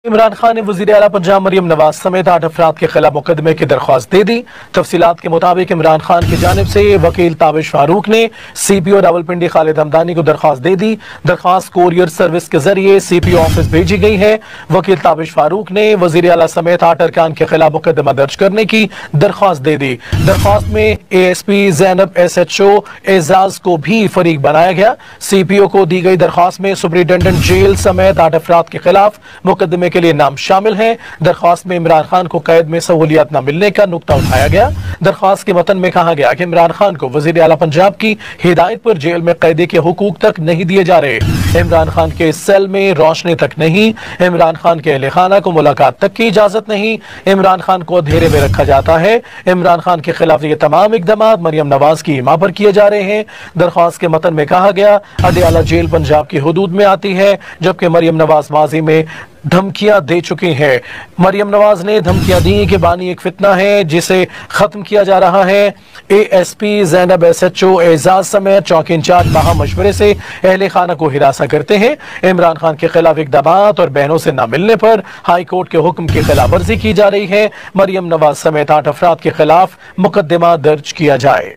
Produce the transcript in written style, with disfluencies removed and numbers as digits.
عمران خان نے وزیر اعلیٰ پنجاب مریم نواز سمیت 8 افراد کے خلاف مقدمے کی درخواست دے دی۔ تفصیلات کے مطابق عمران خان کی جانب سے وکیل تابش فاروق نے سی پی او راولپنڈی خالد ہمدانی کو درخواست دے دی۔ درخواست کوریئر سروس کے ذریعے سی پی او آفس بھیجی گئی ہے۔ وکیل تابش فاروق نے وزیر اعلیٰ سمیت 8 ارکان کے خلاف مقدمہ درج کرنے کی درخواست دے دی۔ درخواست میں A S P Zainab S H O Aizaz کو بھی فریق بنایا گیا۔ سی پی او کو دی گئی درخواست میں سپرنٹینڈنٹ جیل سمیت 8 افراد کے خلاف مقدمے کے لیے نام شامل ہیں۔ درخواست میں عمران خان کو قید میں سہولیات نہ ملنے کا نقطہ اٹھایا گیا۔ درخواست کے متن میں کہا گیا کہ عمران خان کو وزیر اعلیٰ پنجاب کی ہدایت پر جیل میں قیدی کے حقوق تک نہیں دیے جا رہے۔ عمران خان کے سیل میں روشنی تک نہیں، عمران خان کے اہل خانہ کو ملاقات تک کی اجازت نہیں، عمران خان کو اندھیرے میں رکھا جاتا ہے۔ عمران خان کے خلاف یہ تمام اقدامات مریم نواز کی حمایت پر کیے جا رہے ہیں۔ درخواست کے متن میں کہا گیا اڈیالہ جیل پنجاب کی حدود میں آتی ہے، جبکہ مریم نواز ماضی میں دھمکیاں دے چکی ہیں۔ مریم نواز نے دھمکیاں دی کہ بانی ایک فتنہ ہے جسے ختم کیا جا رہا ہے۔ A S P Zainab S H O Aizaz سمیت چوکی انچارج باہم مشورے سے اہل خانہ کو ہراساں کرتے ہیں۔ عمران خان کے خلاف اقدامات اور بہنوں سے نہ ملنے پر ہائی کورٹ کے حکم کی خلاف ورزی کی جا رہی ہے۔ مریم نواز سمیت 8 افراد کے خلاف مقدمہ درج کیا جائے۔